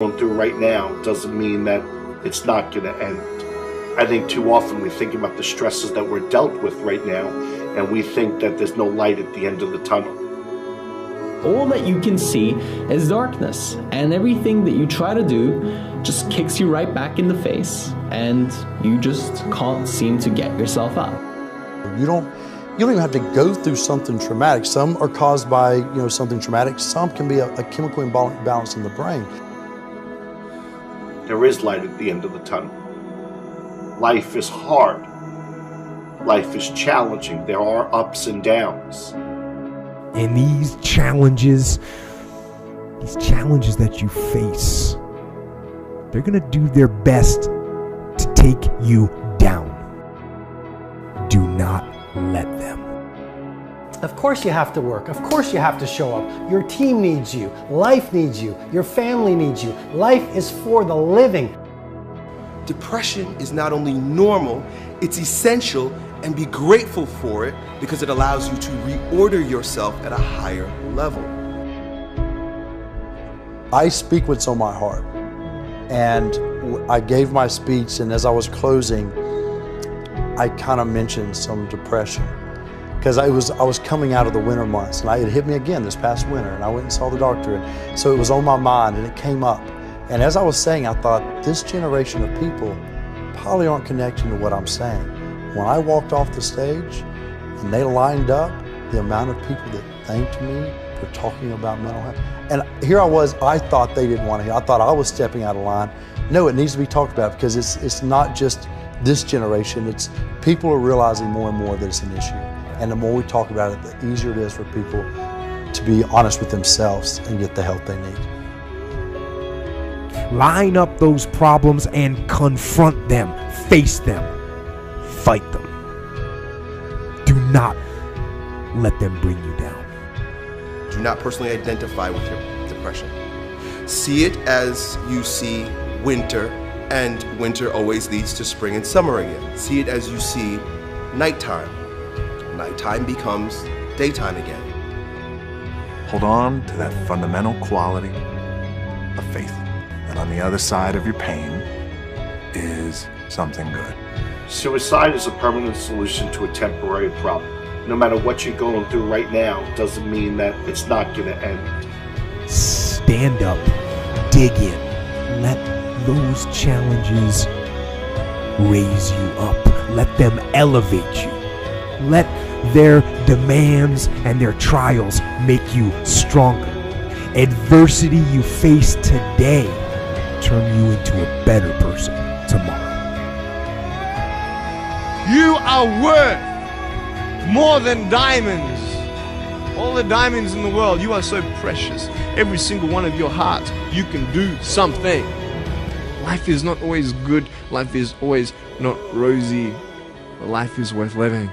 going through right now doesn't mean that it's not going to end. I think too often we think about the stresses that we're dealt with right now, and we think that there's no light at the end of the tunnel. All that you can see is darkness, and everything that you try to do just kicks you right back in the face, and you just can't seem to get yourself up. You don't even have to go through something traumatic. Some are caused by something traumatic. Some can be a chemical imbalance in the brain. There is light at the end of the tunnel. Life is hard. Life is challenging. There are ups and downs. And these challenges that you face, they're going to do their best to take you down. Do not let them. Of course you have to work. Of course you have to show up. Your team needs you. Life needs you. Your family needs you. Life is for the living. Depression is not only normal, it's essential, and be grateful for it because it allows you to reorder yourself at a higher level. I speak what's on my heart. And I gave my speech, and as I was closing, I kind of mentioned some depression. Because I was coming out of the winter months, and it hit me again this past winter, and I went and saw the doctor, and so it was on my mind, and it came up. And as I was saying, I thought, this generation of people probably aren't connecting to what I'm saying. When I walked off the stage, and they lined up, the amount of people that thanked me for talking about mental health. And here I was, I thought they didn't want to hear. I thought I was stepping out of line. No, it needs to be talked about because it's not just this generation, it's people are realizing more and more that it's an issue. And the more we talk about it, the easier it is for people to be honest with themselves and get the help they need. Line up those problems and confront them, face them, fight them. Do not let them bring you down. Do not personally identify with your depression. See it as you see winter, and winter always leads to spring and summer again. See it as you see nighttime. Nighttime becomes daytime again. Hold on to that fundamental quality of faith. And on the other side of your pain is something good. Suicide is a permanent solution to a temporary problem. No matter what you're going through right now, doesn't mean that it's not going to end. Stand up, dig in, let those challenges raise you up, let them elevate you, let their demands and their trials make you stronger. Adversity you face today turn you into a better person tomorrow. You are worth more than diamonds. All the diamonds in the world, you are so precious. Every single one of your hearts, you can do something. Life is not always good. Life is always not rosy. But life is worth living.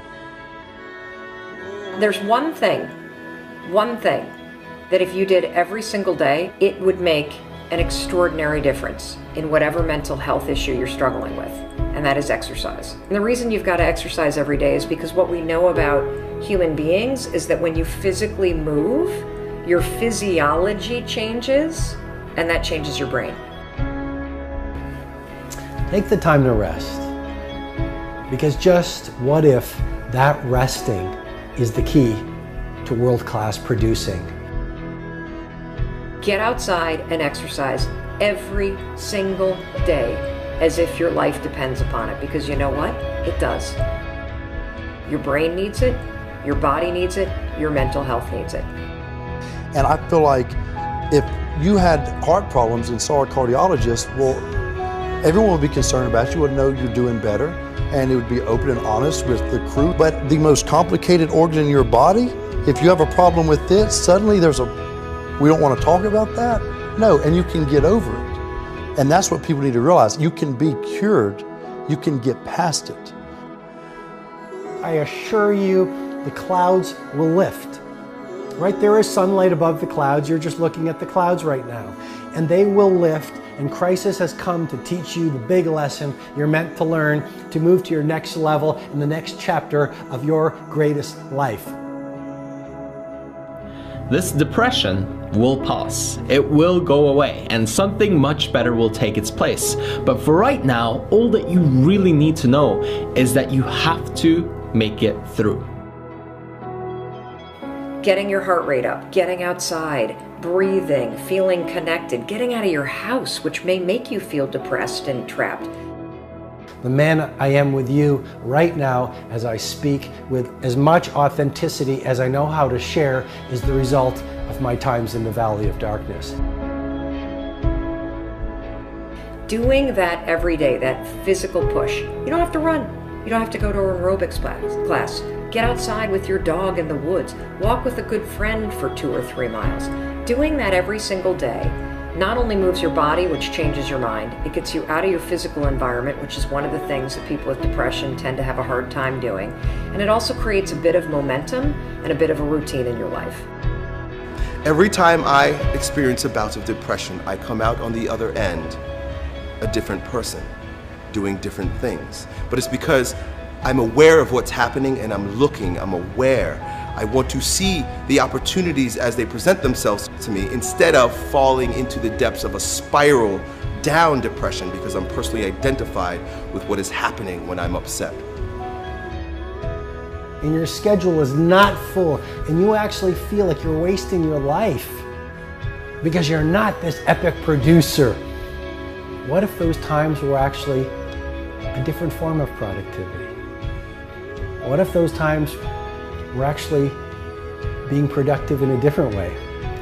There's one thing that if you did every single day, it would make an extraordinary difference in whatever mental health issue you're struggling with, and that is exercise. And the reason you've got to exercise every day is because what we know about human beings is that when you physically move, your physiology changes, and that changes your brain. Take the time to rest. Because just what if that resting is the key to world-class producing? Get outside and exercise every single day as if your life depends upon it, because you know what? It does. Your brain needs it, your body needs it, your mental health needs it. And I feel like if you had heart problems and saw a cardiologist, well, everyone would be concerned about you, would know you're doing better, and it would be open and honest with the crew. But the most complicated organ in your body, if you have a problem with it, suddenly we don't want to talk about that? No, and you can get over it. And that's what people need to realize. You can be cured. You can get past it. I assure you, the clouds will lift. Right, there is sunlight above the clouds. You're just looking at the clouds right now. And they will lift, and crisis has come to teach you the big lesson you're meant to learn to move to your next level in the next chapter of your greatest life. this depression will pass. It will go away, and something much better will take its place. But for right now, all that you really need to know is that you have to make it through. Getting your heart rate up, getting outside, breathing, feeling connected, getting out of your house, which may make you feel depressed and trapped. The man I am with you right now as I speak with as much authenticity as I know how to share is the result of my times in the valley of darkness. Doing that every day, that physical push, you don't have to run. You don't have to go to an aerobics class. Get outside with your dog in the woods. Walk with a good friend for 2 or 3 miles. Doing that every single day not only moves your body, which changes your mind, it gets you out of your physical environment, which is one of the things that people with depression tend to have a hard time doing. And it also creates a bit of momentum and a bit of a routine in your life. Every time I experience a bout of depression, I come out on the other end a different person, doing different things. But it's because I'm aware of what's happening and I'm aware. I want to see the opportunities as they present themselves to me instead of falling into the depths of a spiral down depression because I'm personally identified with what is happening when I'm upset. And your schedule is not full and you actually feel like you're wasting your life because you're not this epic producer. What if those times were actually a different form of productivity? What if those times were actually being productive in a different way,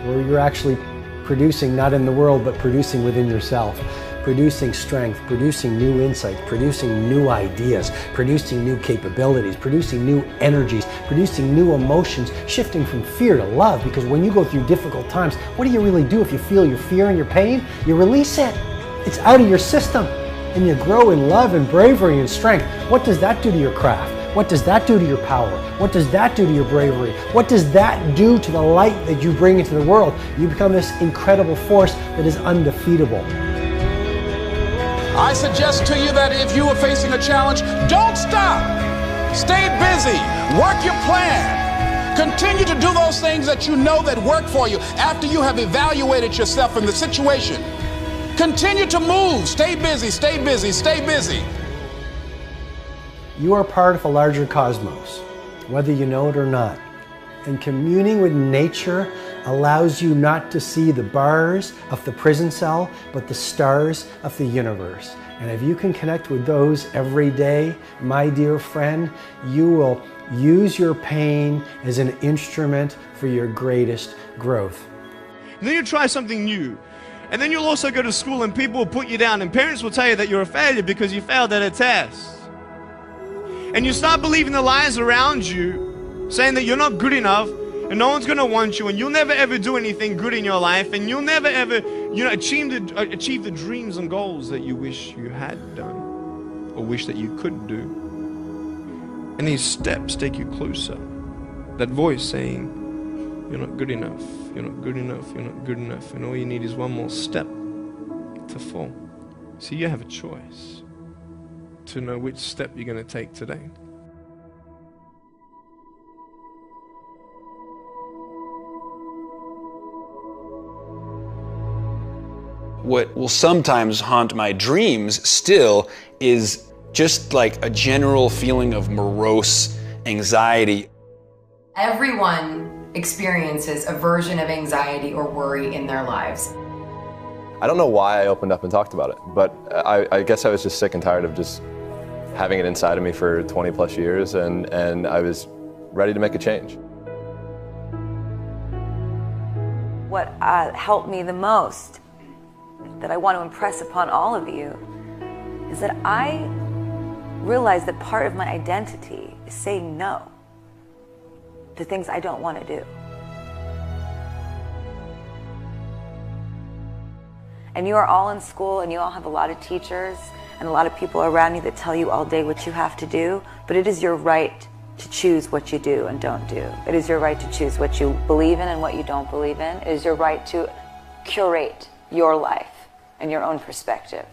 where you're actually producing not in the world, but producing within yourself, producing strength, producing new insights, producing new ideas, producing new capabilities, producing new energies, producing new emotions, shifting from fear to love, because when you go through difficult times, what do you really do if you feel your fear and your pain? You release it. It's out of your system, and you grow in love and bravery and strength. What does that do to your craft? What does that do to your power? What does that do to your bravery? What does that do to the light that you bring into the world? You become this incredible force that is undefeatable. I suggest to you that if you are facing a challenge, don't stop. Stay busy. Work your plan. Continue to do those things that you know that work for you after you have evaluated yourself in the situation. Continue to move. Stay busy, stay busy, stay busy. You are part of a larger cosmos, whether you know it or not. And communing with nature allows you not to see the bars of the prison cell, but the stars of the universe. And if you can connect with those every day, my dear friend, you will use your pain as an instrument for your greatest growth. And then you try something new. And then you'll also go to school and people will put you down and parents will tell you that you're a failure because you failed at a test. And you start believing the lies around you, saying that you're not good enough and no one's going to want you and you'll never ever do anything good in your life and you'll never ever, achieve the dreams and goals that you wish you had done or wish that you could do. And these steps take you closer. That voice saying, you're not good enough, you're not good enough, you're not good enough, and all you need is one more step to fall. So you have a choice to know which step you're going to take today. What will sometimes haunt my dreams still is just like a general feeling of morose anxiety. Everyone experiences a version of anxiety or worry in their lives. I don't know why I opened up and talked about it, but I guess I was just sick and tired of just having it inside of me for 20 plus years, and I was ready to make a change. What helped me the most, that I want to impress upon all of you, is that I realized that part of my identity is saying no to things I don't want to do. And you are all in school and you all have a lot of teachers and a lot of people around you that tell you all day what you have to do, but it is your right to choose what you do and don't do. It is your right to choose what you believe in and what you don't believe in. It is your right to curate your life and your own perspective.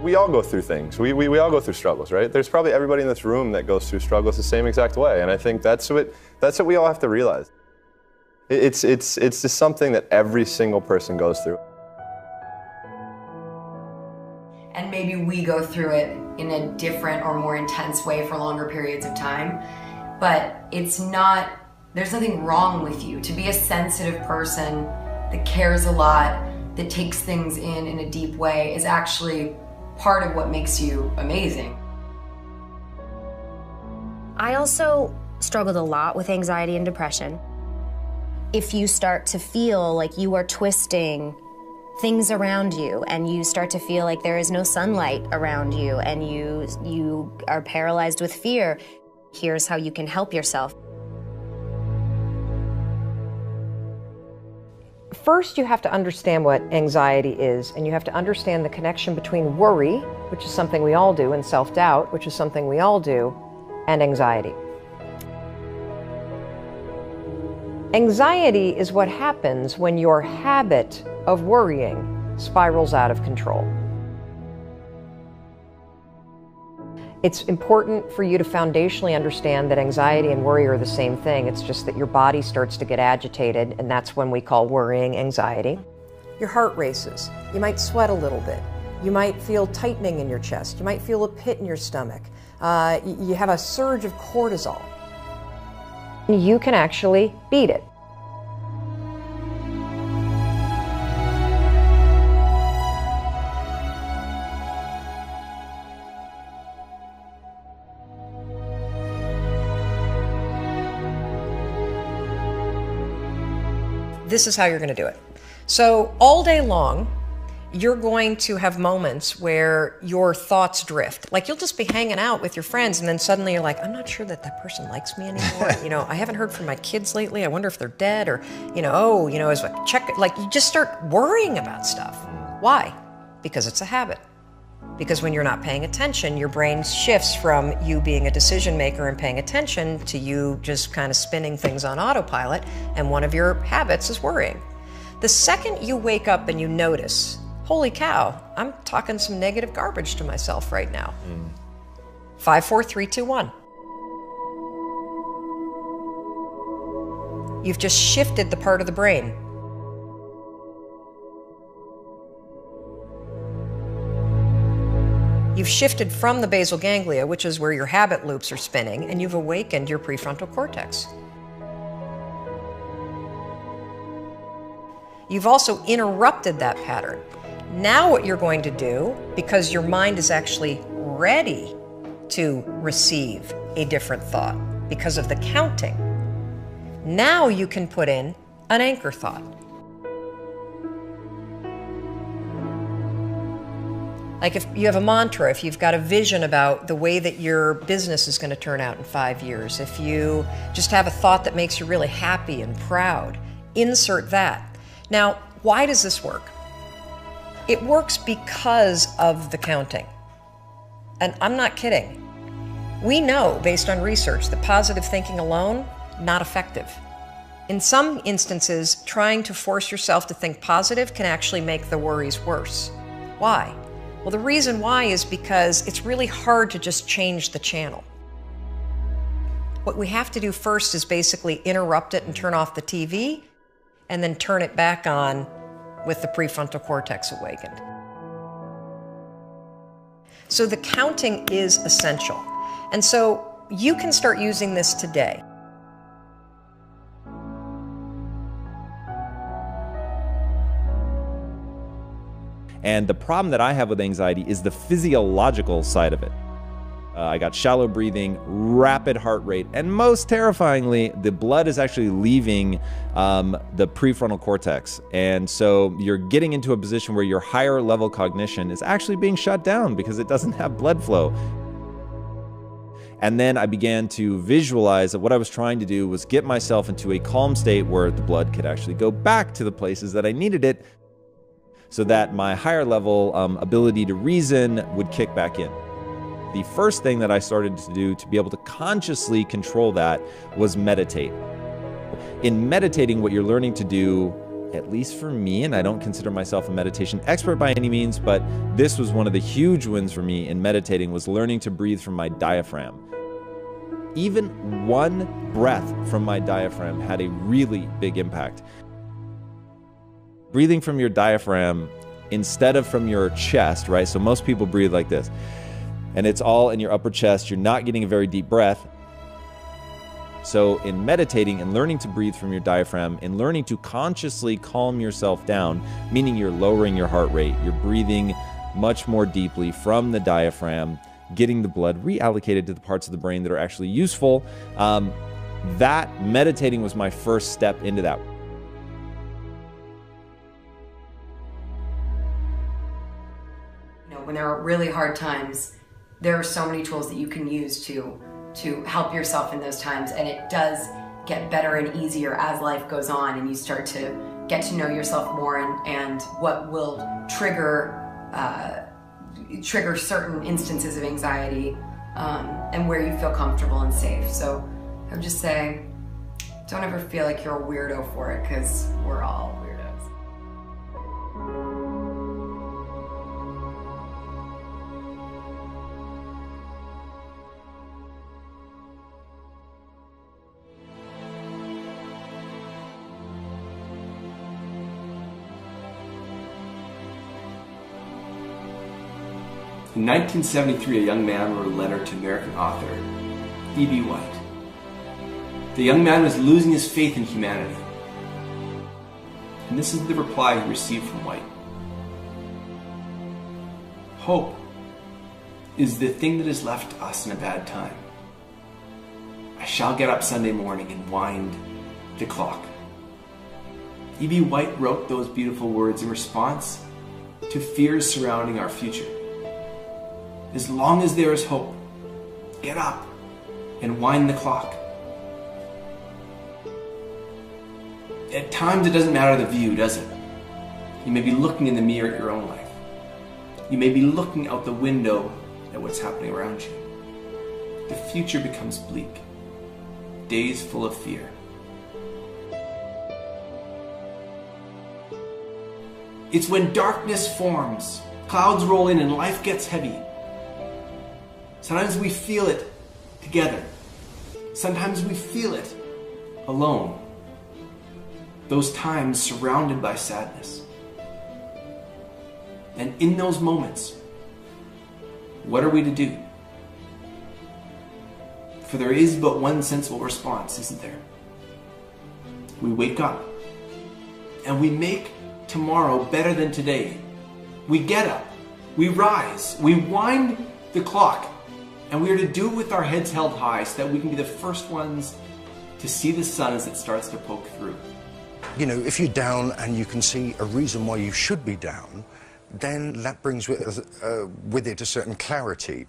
We all go through things. We all go through struggles, right? There's probably everybody in this room that goes through struggles the same exact way, and I think that's what we all have to realize. It's just something that every single person goes through. And maybe we go through it in a different or more intense way for longer periods of time, but it's not, there's nothing wrong with you. To be a sensitive person that cares a lot, that takes things in a deep way, is actually part of what makes you amazing. I also struggled a lot with anxiety and depression. If you start to feel like you are twisting things around you and you start to feel like there is no sunlight around you and you are paralyzed with fear, here's how you can help yourself. First, you have to understand what anxiety is, and you have to understand the connection between worry, which is something we all do, and self-doubt, which is something we all do, and anxiety. Anxiety is what happens when your habit of worrying spirals out of control. It's important for you to foundationally understand that anxiety and worry are the same thing. It's just that your body starts to get agitated, and that's when we call worrying anxiety. Your heart races. You might sweat a little bit. You might feel tightening in your chest. You might feel a pit in your stomach. You have a surge of cortisol. You can actually beat it. This is how you're going to do it. So all day long, you're going to have moments where your thoughts drift. Like you'll just be hanging out with your friends and then suddenly you're like, I'm not sure that that person likes me anymore. You know, I haven't heard from my kids lately. I wonder if they're dead, or, you know, oh, you know, as I check, like you just start worrying about stuff. Why? Because it's a habit. Because when you're not paying attention, your brain shifts from you being a decision maker and paying attention to you just kind of spinning things on autopilot, and one of your habits is worrying. The second you wake up and you notice, holy cow, I'm talking some negative garbage to myself right now. 5, 4, 3, 2, 1. You've just shifted the part of the brain. You've shifted from the basal ganglia, which is where your habit loops are spinning, and you've awakened your prefrontal cortex. You've also interrupted that pattern. Now what you're going to do, because your mind is actually ready to receive a different thought because of the counting, now you can put in an anchor thought. Like if you have a mantra, if you've got a vision about the way that your business is going to turn out in 5 years, if you just have a thought that makes you really happy and proud, insert that. Now, why does this work? It works because of the counting. And I'm not kidding. We know, based on research, that positive thinking alone, not effective. In some instances, trying to force yourself to think positive can actually make the worries worse. Why? Well, the reason why is because it's really hard to just change the channel. What we have to do first is basically interrupt it and turn off the TV, and then turn it back on with the prefrontal cortex awakened. So the counting is essential. And so you can start using this today. And the problem that I have with anxiety is the physiological side of it. I got shallow breathing, rapid heart rate, and most terrifyingly, the blood is actually leaving the prefrontal cortex. And so you're getting into a position where your higher level cognition is actually being shut down because it doesn't have blood flow. And then I began to visualize that what I was trying to do was get myself into a calm state where the blood could actually go back to the places that I needed it, so that my higher level ability to reason would kick back in. The first thing that I started to do to be able to consciously control that was meditate. In meditating, what you're learning to do at least for me, and I don't consider myself a meditation expert by any means, but this was one of the huge wins for me in meditating, was learning to breathe from my diaphragm. Even one breath from my diaphragm had a really big impact. Breathing from your diaphragm instead of from your chest, right? So most people breathe like this, and it's all in your upper chest. You're not getting a very deep breath. So in meditating and learning to breathe from your diaphragm and learning to consciously calm yourself down, meaning you're lowering your heart rate, you're breathing much more deeply from the diaphragm, getting the blood reallocated to the parts of the brain that are actually useful. That meditating was my first step into that. When there are really hard times, there are so many tools that you can use to help yourself in those times, and it does get better and easier as life goes on and you start to get to know yourself more and what will trigger certain instances of anxiety and where you feel comfortable and safe. So I would just say, don't ever feel like you're a weirdo for it, because we're all weirdos. In 1973, a young man wrote a letter to American author E.B. White. The young man was losing his faith in humanity. And this is the reply he received from White. Hope is the thing that is left to us in a bad time. I shall get up Sunday morning and wind the clock. E.B. White wrote those beautiful words in response to fears surrounding our future. As long as there is hope, get up and wind the clock. At times it doesn't matter the view, does it? You may be looking in the mirror at your own life. You may be looking out the window at what's happening around you. The future becomes bleak, days full of fear. It's when darkness forms, clouds roll in and life gets heavy. Sometimes we feel it together. Sometimes we feel it alone. Those times surrounded by sadness. And in those moments, what are we to do? For there is but one sensible response, isn't there? We wake up and we make tomorrow better than today. We get up, we rise, we wind the clock. And we are to do it with our heads held high so that we can be the first ones to see the sun as it starts to poke through. You know, if you're down and you can see a reason why you should be down, then that brings with it a certain clarity.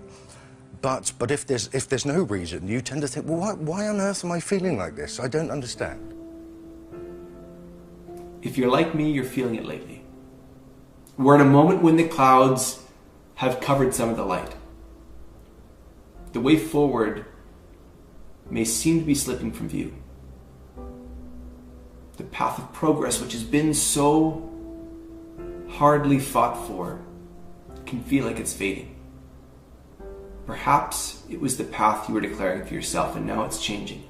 But if there's no reason, you tend to think, well, why on earth am I feeling like this? I don't understand. If you're like me, you're feeling it lately. We're in a moment when the clouds have covered some of the light. The way forward may seem to be slipping from view. The path of progress, which has been so hardly fought for, can feel like it's fading. Perhaps it was the path you were declaring for yourself, and now it's changing.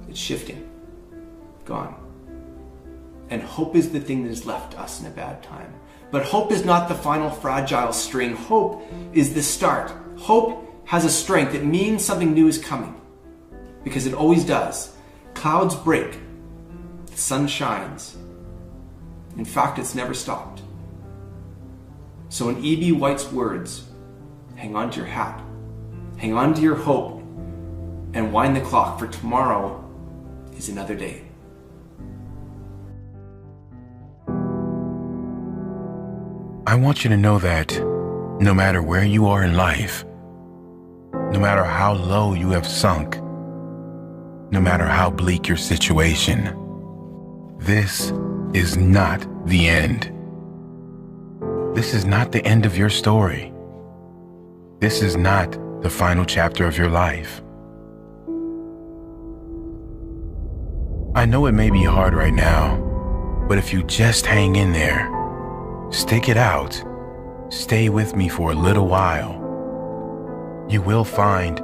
It's shifting. Gone. And hope is the thing that has left us in a bad time. But hope is not the final fragile string. Hope is the start. Hope has a strength. It means something new is coming. Because it always does. Clouds break. The sun shines. In fact, it's never stopped. So in E.B. White's words, hang on to your hat. Hang on to your hope. And wind the clock, for tomorrow is another day. I want you to know that no matter where you are in life, no matter how low you have sunk, no matter how bleak your situation, this is not the end. This is not the end of your story. This is not the final chapter of your life. I know it may be hard right now, But if you just hang in there, stick it out, stay with me for a little while, you will find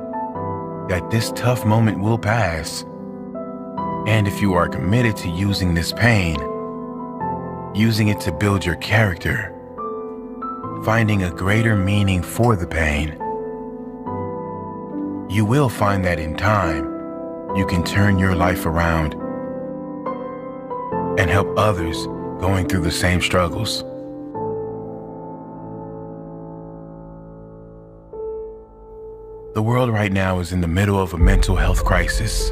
that this tough moment will pass. And if you are committed to using this pain, using it to build your character, finding a greater meaning for the pain, you will find that in time, you can turn your life around and help others going through the same struggles. The world right now is in the middle of a mental health crisis.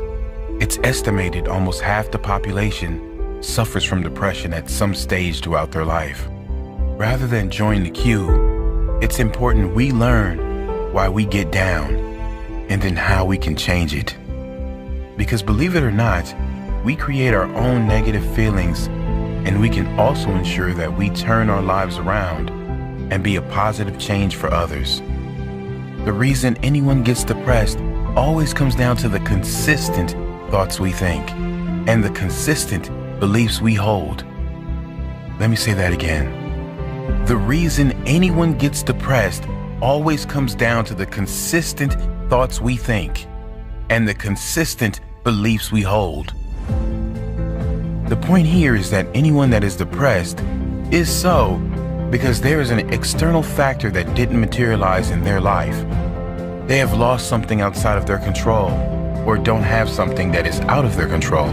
It's estimated almost half the population suffers from depression at some stage throughout their life. Rather than join the queue, it's important we learn why we get down and then how we can change it. Because believe it or not, we create our own negative feelings, and we can also ensure that we turn our lives around and be a positive change for others. The reason anyone gets depressed always comes down to the consistent thoughts we think and the consistent beliefs we hold. Let me say that again. The reason anyone gets depressed always comes down to the consistent thoughts we think and the consistent beliefs we hold. The point here is that anyone that is depressed is so because there is an external factor that didn't materialize in their life. They have lost something outside of their control or don't have something that is out of their control.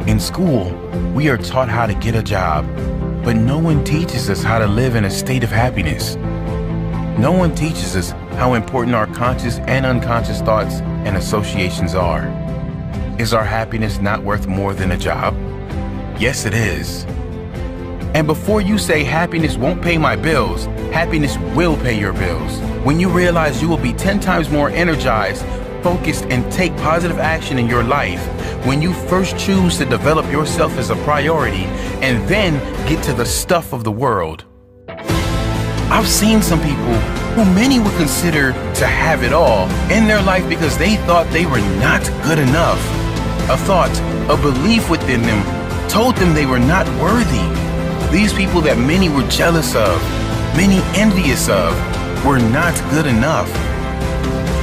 In school, we are taught how to get a job, but no one teaches us how to live in a state of happiness. No one teaches us how important our conscious and unconscious thoughts and associations are. Is our happiness not worth more than a job? Yes, it is. And before you say happiness won't pay my bills, happiness will pay your bills. When you realize you will be 10 times more energized, focused, and take positive action in your life, when you first choose to develop yourself as a priority and then get to the stuff of the world. I've seen some people who many would consider to have it all in their life because they thought they were not good enough. A thought, a belief within them told them they were not worthy. These people that many were jealous of, many envious of, were not good enough.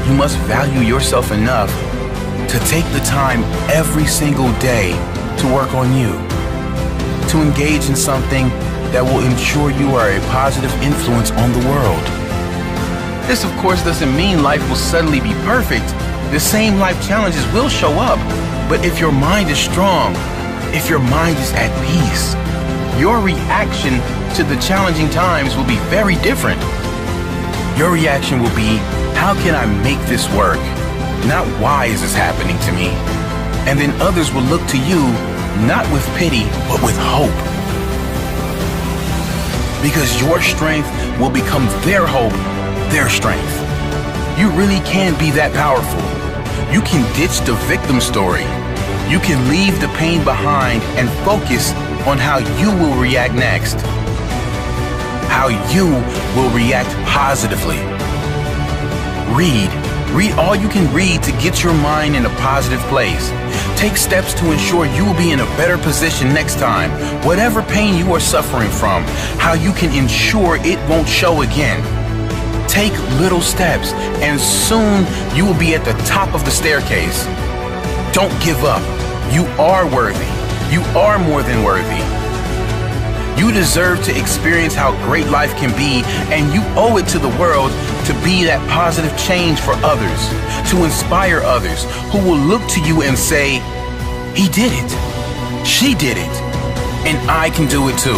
You must value yourself enough to take the time every single day to work on you, to engage in something that will ensure you are a positive influence on the world. This, of course, doesn't mean life will suddenly be perfect. The same life challenges will show up, but if your mind is strong, if your mind is at peace, your reaction to the challenging times will be very different. Your reaction will be, how can I make this work? Not why is this happening to me? And then others will look to you, not with pity, but with hope. Because your strength will become their hope, their strength. You really can be that powerful. You can ditch the victim story. You can leave the pain behind and focus on how you will react next. How you will react positively. Read all you can read to get your mind in a positive place. Take steps to ensure you will be in a better position next time. Whatever pain you are suffering from, how you can ensure it won't show again. Take little steps and soon you will be at the top of the staircase. Don't give up. You are worthy. You are more than worthy. You deserve to experience how great life can be, and you owe it to the world to be that positive change for others, to inspire others who will look to you and say, he did it, she did it, and I can do it too.